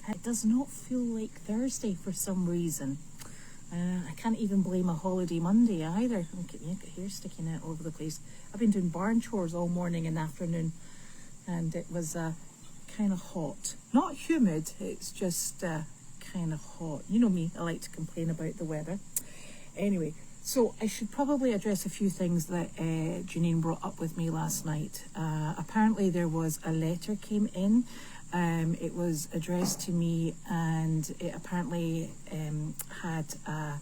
It does not feel like Thursday for some reason. I can't even blame a holiday Monday either. Look at me, I've got hair sticking out all over the place. I've been doing barn chores all morning and afternoon, and it was kind of hot. Not humid, it's just kind of hot. You know me, I like to complain about the weather. Anyway, so I should probably address a few things that Janine brought up with me last night. Apparently there was a letter came in. It was addressed to me, and it apparently had a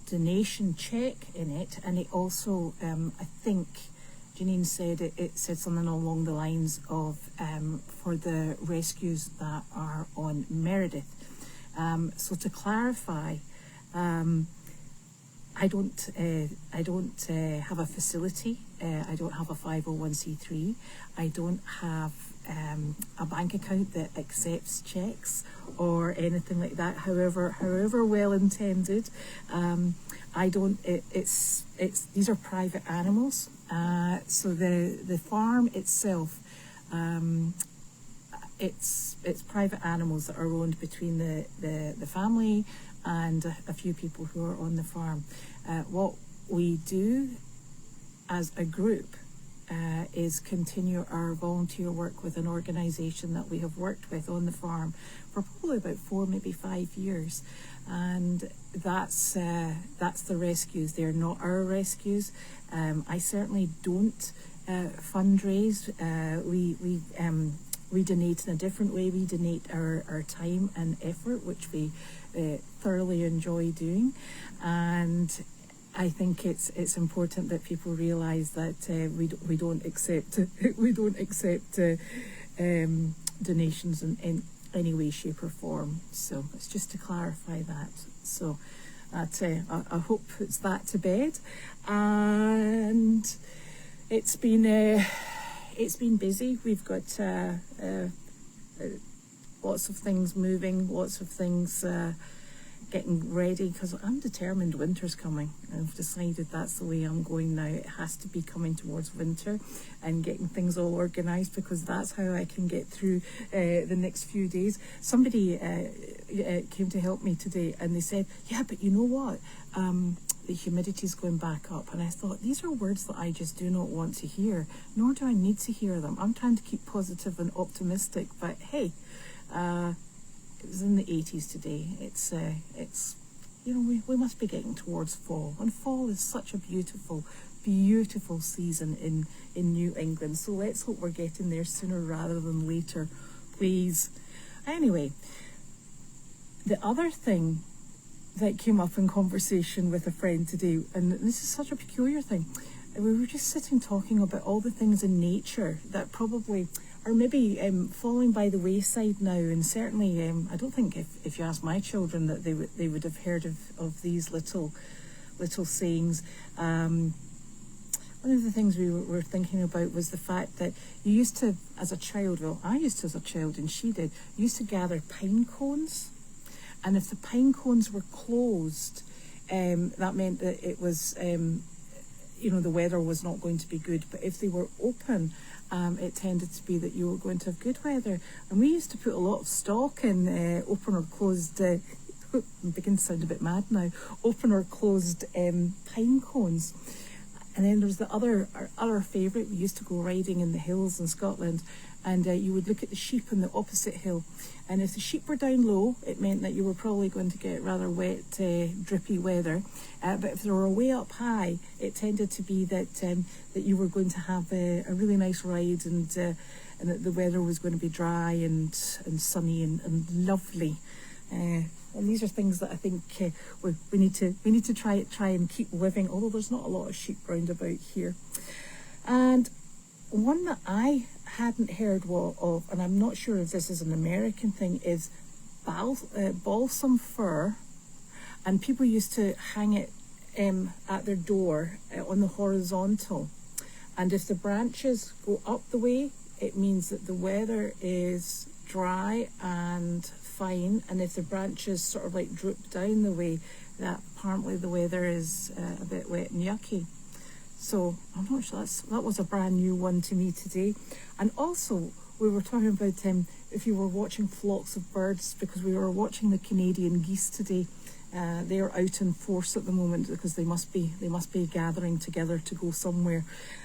donation check in it, and it also, I think Janine said it said something along the lines of for the rescues that are on Meredith. So to clarify, I don't have a facility. I don't have a 501c3. I don't have a bank account that accepts checks or anything like that. However well intended, I don't. It's these are private animals. So the farm itself, it's private animals that are owned between the family and a few people who are on the farm. What we do as a group is continue our volunteer work with an organisation that we have worked with on the farm for probably about 4, maybe 5 years, and that's the rescues. They're not our rescues. I certainly don't fundraise. We donate in a different way. We donate our time and effort, which we thoroughly enjoy doing, and I think it's important that people realise that we don't accept donations in any way, shape or form. So it's just to clarify that. So I hope it's that to bed, and it's been busy. We've got lots of things moving, lots of things getting ready, because I'm determined winter's coming. I've decided that's the way I'm going now. It has to be coming towards winter and getting things all organised, because that's how I can get through the next few days. Somebody came to help me today, and they said, yeah, but you know what? The humidity's going back up. And I thought, these are words that I just do not want to hear, nor do I need to hear them. I'm trying to keep positive and optimistic, but hey, it was in the 80s today. It's you know, we must be getting towards fall, and fall is such a beautiful season in New England. So let's hope we're getting there sooner rather than later, please. Anyway, the other thing that came up in conversation with a friend today, and this is such a peculiar thing, we were just sitting talking about all the things in nature that probably are maybe falling by the wayside now, and certainly I don't think if you ask my children that they would have heard of these little sayings. One of the things we were thinking about was the fact that you used to, as a child, well, I used to as a child, and she did, used to gather pine cones, and if the pine cones were closed, that meant that it was, you know, the weather was not going to be good. But if they were open, it tended to be that you were going to have good weather. And we used to put a lot of stock in open or closed, I'm beginning to sound a bit mad now, open or closed pine cones. And then there was our other favourite. We used to go riding in the hills in Scotland, and you would look at the sheep on the opposite hill. And if the sheep were down low, it meant that you were probably going to get rather wet, drippy weather. But if they were way up high, it tended to be that that you were going to have a really nice ride, and that the weather was going to be dry and sunny and lovely. And these are things that I think we need to try and keep living, although there's not a lot of sheep round about here. And one that I hadn't heard of, and I'm not sure if this is an American thing, is balsam fir. And people used to hang it at their door on the horizontal. And if the branches go up the way, it means that the weather is dry and fine. And if the branches sort of like droop down the way, that apparently the weather is a bit wet and yucky. So I'm not sure, that was a brand new one to me today. And also, we were talking about if you were watching flocks of birds, because we were watching the Canadian geese today. They're out in force at the moment because they must be gathering together to go somewhere.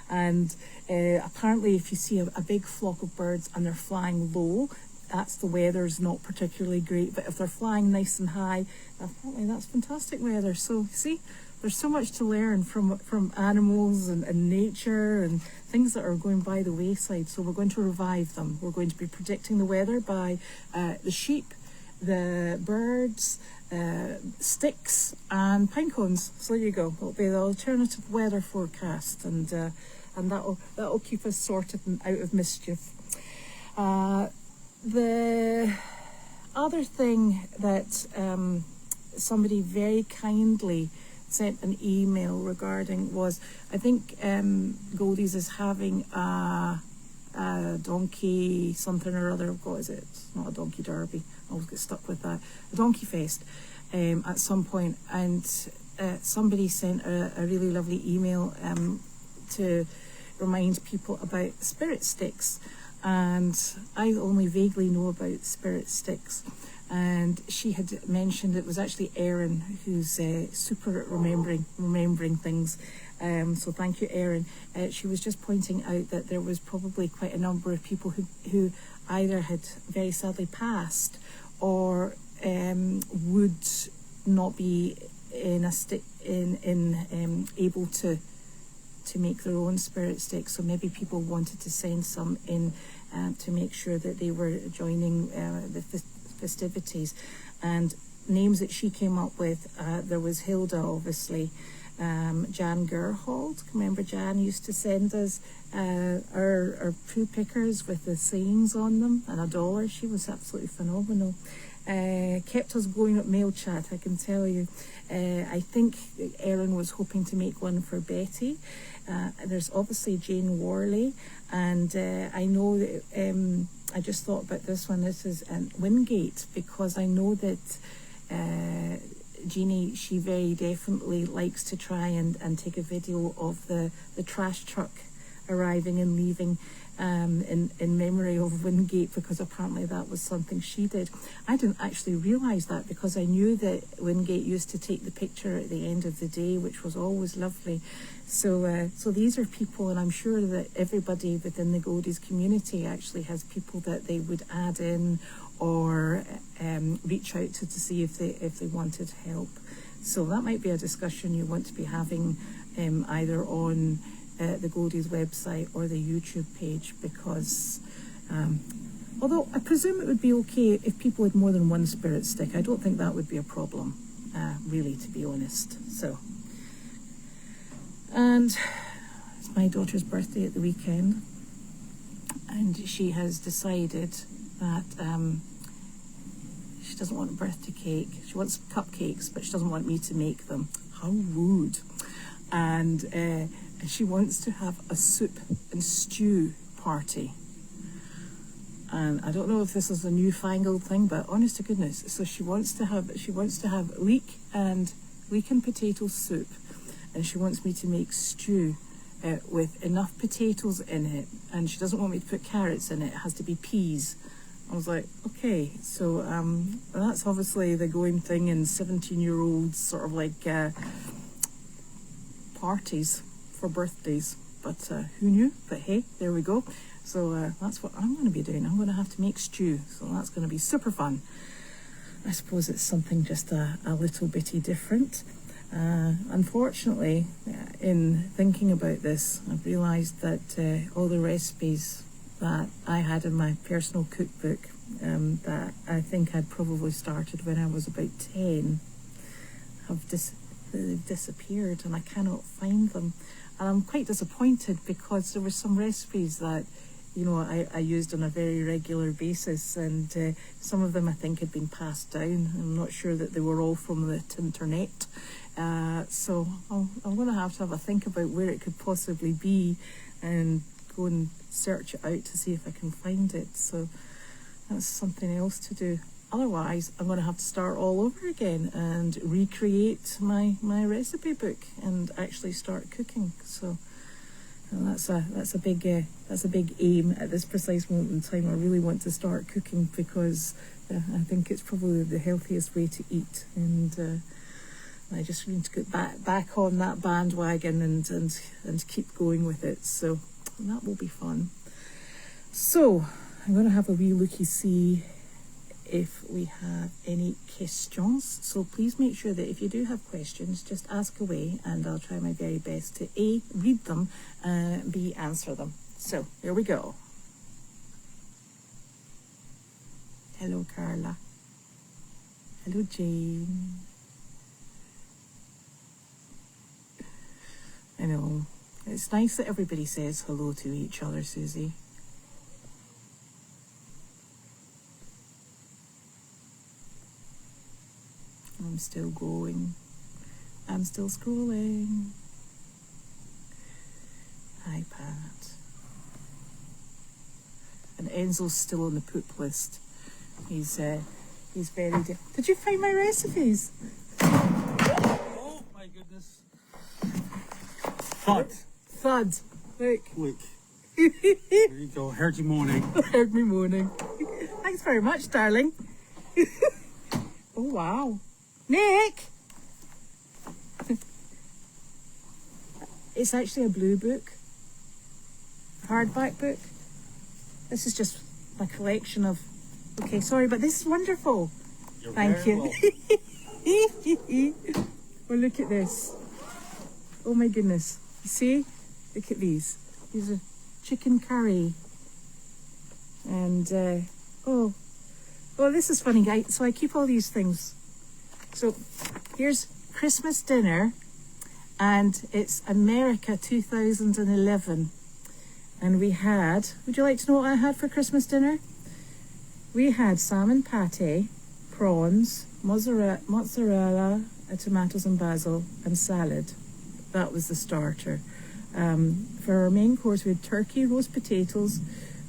And apparently, if you see a big flock of birds and they're flying low, that's the weather's not particularly great. But if they're flying nice and high, apparently that's fantastic weather. So see, there's so much to learn from animals and nature and things that are going by the wayside. So we're going to revive them. We're going to be predicting the weather by the sheep, the birds, sticks and pine cones. So there you go. It'll be the alternative weather forecast, and that'll keep us sorted and out of mischief. The other thing that somebody very kindly sent an email regarding was, I think Goldie's is having a donkey something or other. What is it? It's not a donkey derby. I always get stuck with that. A donkey fest at some point, and somebody sent a really lovely email to remind people about spirit sticks. And I only vaguely know about spirit sticks. And she had mentioned it was actually Erin who's super at remembering things. So thank you, Erin. She was just pointing out that there was probably quite a number of people who either had very sadly passed or would not be able to make their own spirit sticks. So maybe people wanted to send some in to make sure that they were joining the festivities. And names that she came up with, there was Hilda, obviously, Jan Gerhold. Remember Jan used to send us our poo pickers with the sayings on them and $1. She was absolutely phenomenal. Kept us going at MailChat, I can tell you. I think Erin was hoping to make one for Betty. There's obviously Jane Worley, and I know that I just thought about this one. This is Wingate, because I know that Jeannie, she very definitely likes to try and take a video of the trash truck arriving and leaving in memory of Wingate, because apparently that was something she did. I didn't actually realise that, because I knew that Wingate used to take the picture at the end of the day, which was always lovely. So these are people, and I'm sure that everybody within the Goldies community actually has people that they would add in or reach out to see if they wanted help. So that might be a discussion you want to be having either on the Goldies website or the YouTube page, because although I presume it would be okay if people had more than one spirit stick, I don't think that would be a problem, really, to be honest. So, and it's my daughter's birthday at the weekend, and she has decided that she doesn't want a birthday cake. She wants cupcakes, but she doesn't want me to make them. How rude. And she wants to have a soup and stew party. And I don't know if this is a newfangled thing, but honest to goodness, so she wants to have leek and potato soup, and she wants me to make stew with enough potatoes in it, and she doesn't want me to put carrots in it. It has to be peas. I was like, okay, so that's obviously the going thing in 17-year-olds sort of like parties for birthdays, but who knew? But hey, there we go. So that's what I'm going to be doing. I'm going to have to make stew, so that's going to be super fun. I suppose it's something just a little bitty different. Unfortunately, in thinking about this, I've realised that all the recipes that I had in my personal cookbook that I think I'd probably started when I was about 10 have disappeared, and I cannot find them. And I'm quite disappointed, because there were some recipes that, you know, I used on a very regular basis, and some of them I think had been passed down. I'm not sure that they were all from the internet. So I'm going to have a think about where it could possibly be and go and search it out to see if I can find it. So that's something else to do. Otherwise, I'm going to have to start all over again and recreate my recipe book and actually start cooking. So And that's a big aim at this precise moment in time. I really want to start cooking because I think it's probably the healthiest way to eat, and I just need to get back on that bandwagon and keep going with it. So that will be fun. So I'm going to have a wee looky see if we have any questions. So please make sure that if you do have questions, just ask away, and I'll try my very best to A, read them, B, answer them. So here we go. Hello, Carla. Hello, Jane. I know. It's nice that everybody says hello to each other, Susie. I'm still going. I'm still scrolling. Hi, Pat. And Enzo's still on the poop list. He's very... Did you find my recipes? Oh, my goodness. Thud. Thud. Look. There you go. Heard you moaning. Heard me moaning. Thanks very much, darling. Oh, wow. Nick! It's actually a blue book. Hardback book. This is just my collection of... Okay, sorry, but this is wonderful. You're Thank you. Well, look at this. Oh my goodness. You see? Look at these. These are chicken curry. And, oh, this is funny, guys. So I keep all these things. So here's Christmas dinner, and it's America 2011. And we had, would you like to know what I had for Christmas dinner? We had salmon pate, prawns, mozzarella, tomatoes and basil, and salad. That was the starter. For our main course, we had turkey, roast potatoes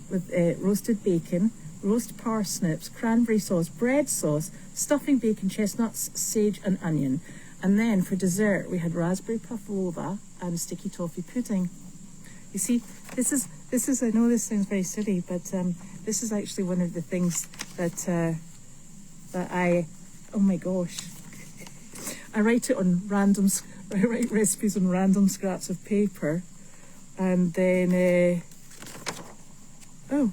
with roasted bacon, roast parsnips, cranberry sauce, bread sauce, stuffing bacon, chestnuts, sage and onion. And then for dessert, we had raspberry pavlova and sticky toffee pudding. You see, this is, I know this sounds very silly, but this is actually one of the things that I, oh my gosh, I write recipes on random scraps of paper, and then, then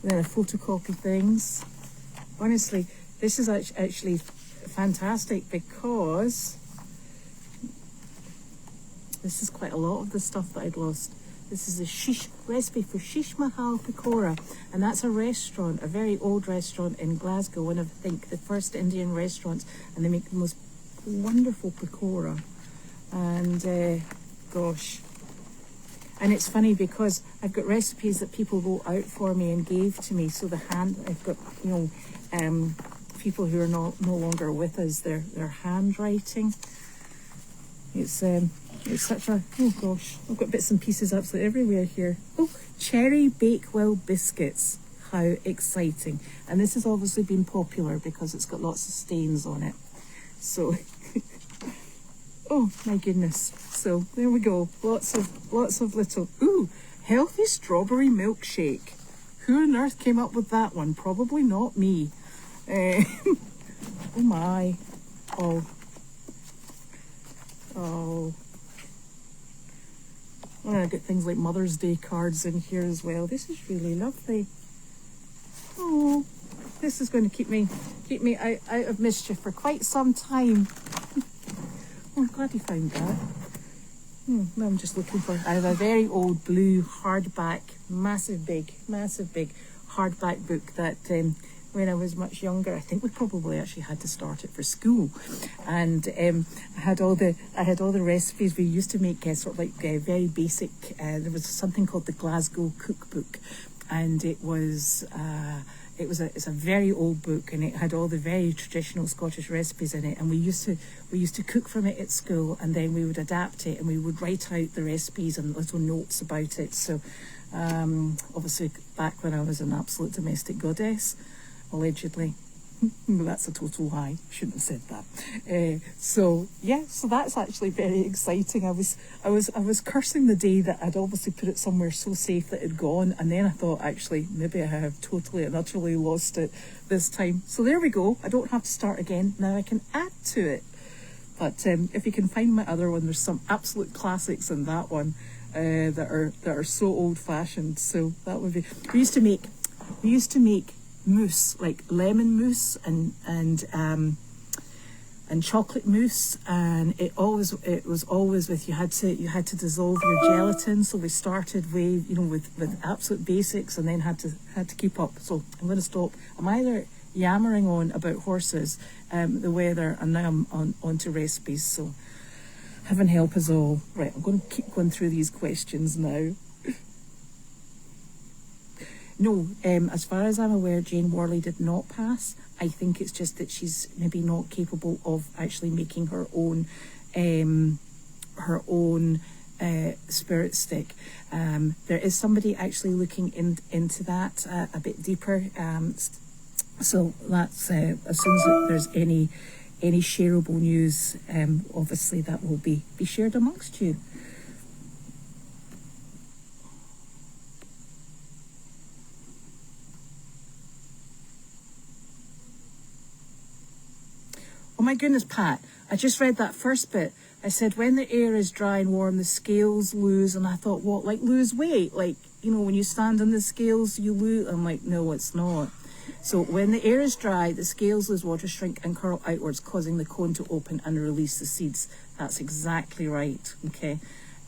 I photocopy things. Honestly, this is actually fantastic because this is quite a lot of the stuff that I'd lost. This is a recipe for shish mahal pakora, and that's a restaurant, a very old restaurant in Glasgow, one of, I think, the first Indian restaurants, and they make the most wonderful pakora. And gosh, and it's funny because I've got recipes that people wrote out for me and gave to me. So I've got, you know, people who are no longer with us, their handwriting. It's such a, oh gosh, I've got bits and pieces absolutely everywhere here. Oh, cherry Bakewell biscuits. How exciting. And this has obviously been popular because it's got lots of stains on it. So, oh my goodness. So there we go. Lots of little, ooh, healthy strawberry milkshake. Who on earth came up with that one? Probably not me. Oh my. Oh. And I get things like Mother's Day cards in here as well. This is really lovely. Oh, this is going to keep me out of mischief for quite some time. Oh, I'm glad you found that. Now I'm just looking for, I have a very old blue hardback, massive big hardback book that when I was much younger, I think we probably actually had to start it for school, and I had all the recipes. We used to make sort of like very basic. There was something called the Glasgow Cookbook, and it's a very old book, and it had all the very traditional Scottish recipes in it. And we used to cook from it at school, and then we would adapt it, and we would write out the recipes and little notes about it. So obviously back when I was an absolute domestic goddess, allegedly. That's a total lie. Shouldn't have said that. So that's actually very exciting. I was cursing the day that I'd obviously put it somewhere so safe that it'd gone, and then I thought actually maybe I have totally and utterly lost it this time. So there we go. I don't have to start again. Now I can add to it. But if you can find my other one, there's some absolute classics in that one that are so old fashioned. So that would be. We used to make mousse, like lemon mousse and chocolate mousse, and it was always with you had to dissolve your gelatin. So we started with absolute basics, and then had to keep up. So I'm going to stop. I'm either yammering on about horses, the weather, and now I'm on to recipes. So heaven help us all. Right, I'm going to keep going through these questions now. No, as far as I'm aware, Jane Worley did not pass. I think it's just that she's maybe not capable of actually making her own spirit stick. There is somebody actually looking into that a bit deeper. So that's as soon as there's any shareable news, obviously that will be shared amongst you. Oh my goodness, Pat, I just read that first bit. I said, when the air is dry and warm, the scales lose. And I thought, what, like lose weight? Like, when you stand on the scales, you lose. I'm like, no, it's not. So when the air is dry, the scales lose water, shrink and curl outwards, causing the cone to open and release the seeds. That's exactly right, okay?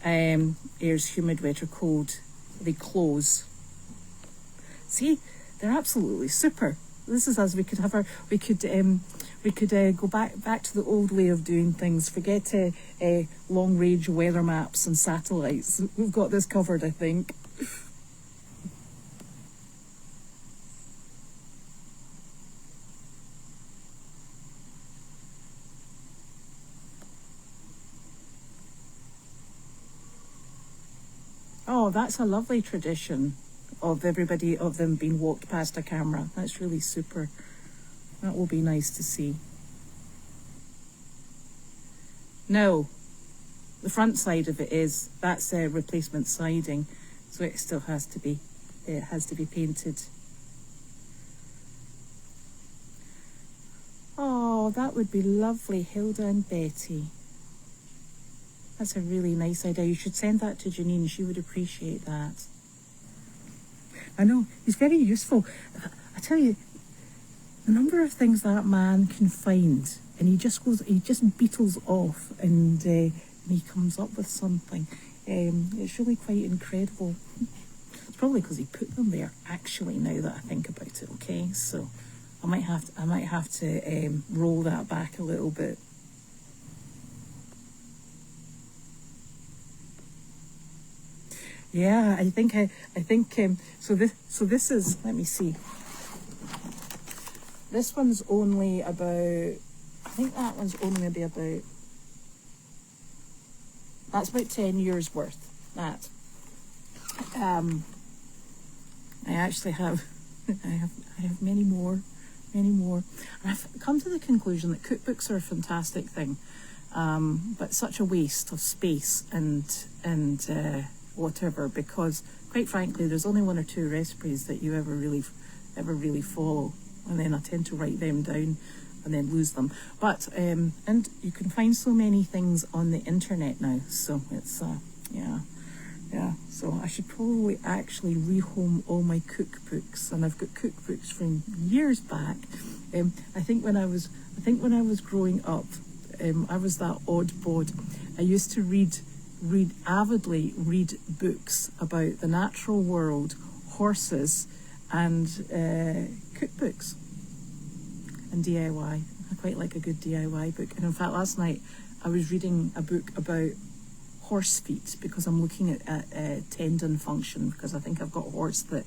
Air's humid, wet or cold, they close. See, they're absolutely super. This is us. We could go back to the old way of doing things. Forget long range weather maps and satellites. We've got this covered, I think. Oh, that's a lovely tradition of them being walked past a camera. That's really super. That will be nice to see. No, the front side of that's replacement siding, so it still has to be painted. Oh, that would be lovely, Hilda and Betty. That's a really nice idea. You should send that to Janine. She would appreciate that. I know, he's very useful. I tell you, the number of things that man can find, and he just beetles off, and he comes up with something. It's really quite incredible. It's probably because he put them there, actually, now that I think about it, okay? So I might have to roll that back a little bit. Yeah, I think so this is, let me see. This one's only about, I think that one's only maybe about, that's about 10 years worth, that. I actually have, I have many more. And I've come to the conclusion that cookbooks are a fantastic thing, but such a waste of space and whatever, because quite frankly, there's only one or two recipes that you ever really follow. And then I tend to write them down and then lose them. But, and you can find so many things on the internet now. So it's, yeah. So I should probably actually rehome all my cookbooks. And I've got cookbooks from years back. I think when I was growing up, I was that odd bod. I used to avidly read books about the natural world, horses, and cookbooks and DIY. I quite like a good DIY book. And in fact, last night I was reading a book about horse feet, because I'm looking at tendon function, because I think I've got a horse that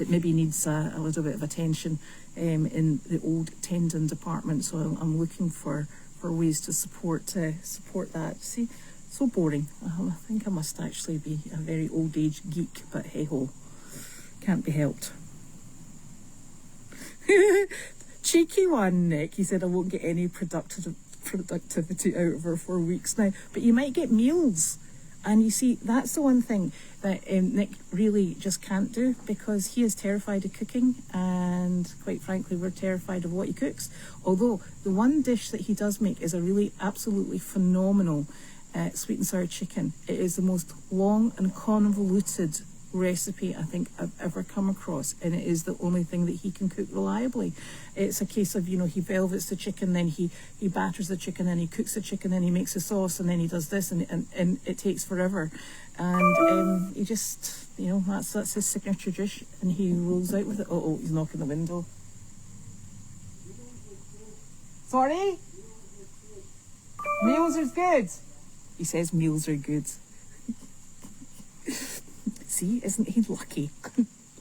maybe needs a little bit of attention in the old tendon department. So I'm looking for ways to support that. See, so boring. I think I must actually be a very old age geek, but hey ho, can't be helped. Cheeky one, Nick. He said, I won't get any productivity out of her for weeks now. But you might get meals. And you see, that's the one thing that Nick really just can't do, because he is terrified of cooking, and quite frankly, we're terrified of what he cooks. Although the one dish that he does make is a really absolutely phenomenal sweet and sour chicken. It is the most long and convoluted recipe I think I've ever come across, and it is the only thing that he can cook reliably. It's a case of, he velvets the chicken, then he batters the chicken, then he cooks the chicken, then he makes a sauce, and then he does this, and it takes forever. And he just, that's his signature dish, and he rolls out with it. Oh, he's knocking the window. Sorry? Meals are good. He says meals are good. See, isn't he lucky?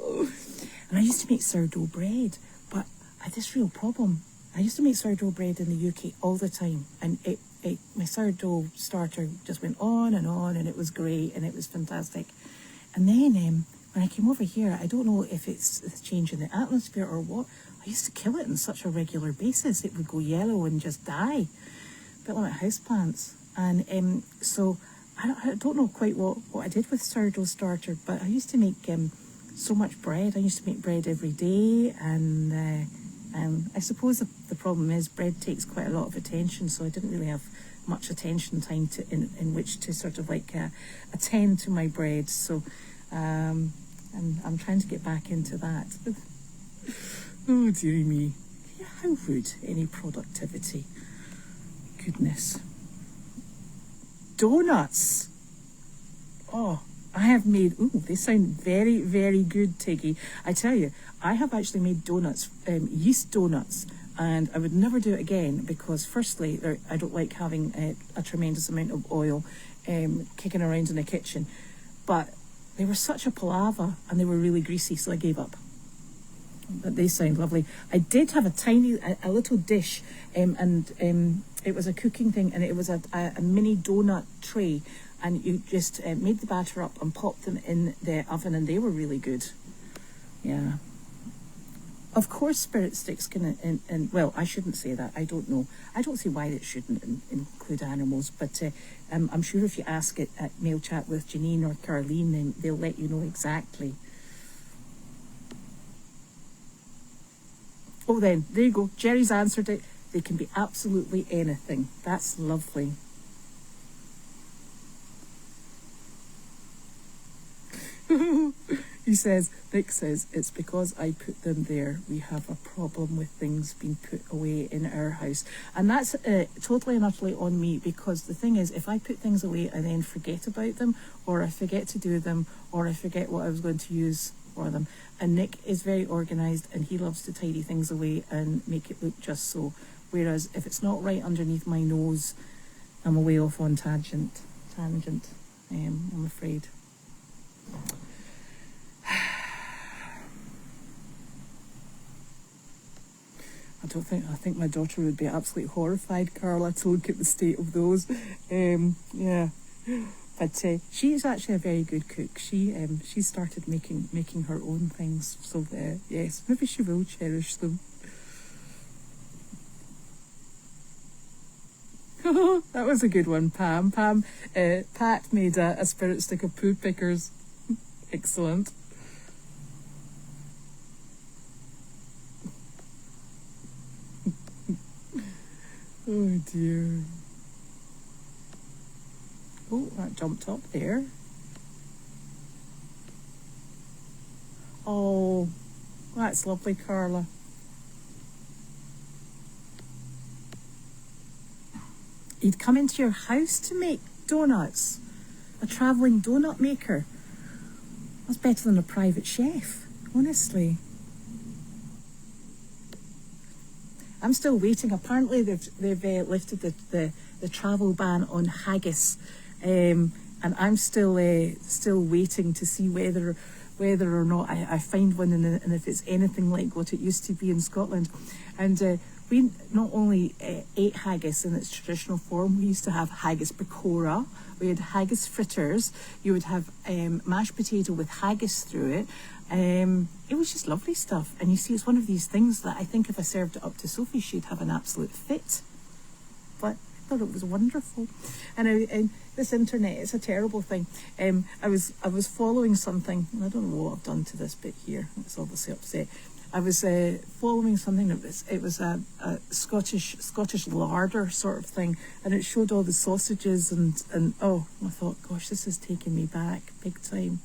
And I used to make sourdough bread, but I had this real problem. I used to make sourdough bread in the UK all the time, and my sourdough starter just went on, and it was great, and it was fantastic. And then when I came over here, I don't know if it's the change in the atmosphere or what, I used to kill it on such a regular basis. It would go yellow and just die, a bit like houseplants. And so I don't know quite what I did with sourdough starter, but I used to make so much bread. I used to make bread every day, and I suppose the problem is bread takes quite a lot of attention, so I didn't really have much attention time in which to sort of attend to my bread. So and I'm trying to get back into that. Oh dearie me, how rude, any productivity. Goodness. Donuts. Oh, I have made, they sound very, very good, Tiggy. I tell you, I have actually made donuts, yeast donuts, and I would never do it again, because firstly, I don't like having a tremendous amount of oil kicking around in the kitchen, but they were such a palaver, and they were really greasy, so I gave up. But they sound lovely. I did have a little dish, and it was a cooking thing, and it was a mini donut tray, and you just made the batter up and popped them in the oven, and they were really good. Yeah. Of course, spirit sticks can, and well, I shouldn't say that. I don't know. I don't see why it shouldn't include animals, but I'm sure if you ask it at MailChat with Janine or Carleen, then they'll let you know exactly. Oh, then, there you go. Jerry's answered it. They can be absolutely anything. That's lovely. Nick says, it's because I put them there. We have a problem with things being put away in our house. And that's totally and utterly on me, because the thing is, if I put things away and then forget about them, or I forget to do them, or I forget what I was going to use for them. And Nick is very organised, and he loves to tidy things away and make it look just so. Whereas if it's not right underneath my nose, I'm away off on tangent. I'm afraid. I think my daughter would be absolutely horrified, Carla, to look at the state of those. Yeah. But she's actually a very good cook. She started making her own things. So yes, maybe she will cherish them. That was a good one, Pam. Pat made a spirit stick of poo pickers. Excellent. Oh dear. Oh, that jumped up there. Oh, that's lovely, Carla. He'd come into your house to make donuts. A travelling donut maker. That's better than a private chef, honestly. I'm still waiting. Apparently they've lifted the travel ban on haggis, and I'm still waiting to see whether or not I find one, and if it's anything like what it used to be in Scotland. And we not only ate haggis in its traditional form, we used to have haggis pakora, we had haggis fritters, you would have mashed potato with haggis through it. It was just lovely stuff. And you see, it's one of these things that I think if I served it up to Sophie, she'd have an absolute fit. But I thought it was wonderful. And this internet, it's a terrible thing. I was following something, and I don't know what I've done to this bit here. It's obviously upset. I was following something that was a Scottish larder sort of thing, and it showed all the sausages and oh, I thought, gosh, this is taking me back big time.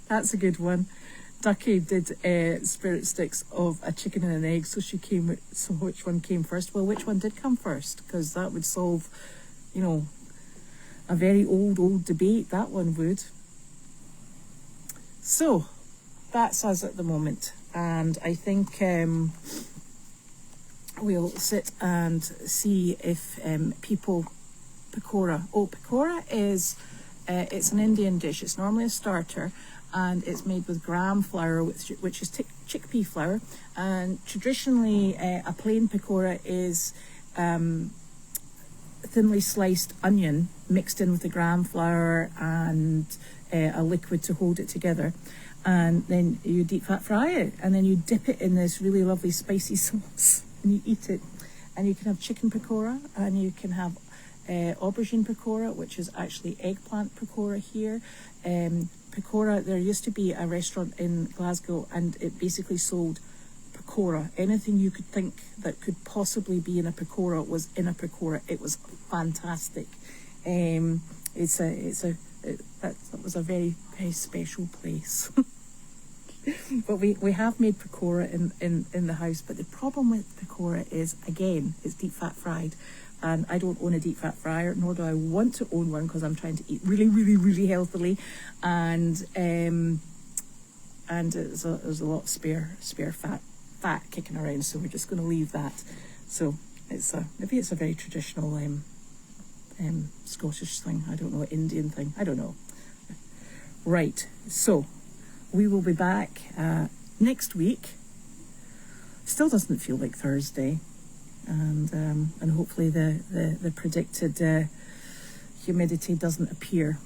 That's a good one. Ducky did spirit sticks of a chicken and an egg, so which one came first? Well, which one did come first? Because that would solve, a very old debate, that one would. So, that's us at the moment, and I think we'll sit and see if pakora. Oh, pakora is it's an Indian dish. It's normally a starter, and it's made with gram flour, which is chickpea flour. And traditionally, a plain pakora is thinly sliced onion mixed in with the gram flour and a liquid to hold it together. And then you deep fat fry it, and then you dip it in this really lovely spicy sauce, and you eat it. And you can have chicken pakora, and you can have aubergine pakora, which is actually eggplant pakora here. Pakora, there used to be a restaurant in Glasgow, and it basically sold pakora. Anything you could think that could possibly be in a pakora was in a pakora. It was fantastic. That was a very, very special place. But we have made pakora in the house, but the problem with pakora is, again, it's deep fat fried, and I don't own a deep fat fryer, nor do I want to own one, because I'm trying to eat really, really, really healthily, and there's a lot of spare fat kicking around, so we're just going to leave that. So maybe it's a very traditional Scottish thing, I don't know, Indian thing, I don't know. Right, so we will be back next week. Still doesn't feel like Thursday, and hopefully the predicted humidity doesn't appear.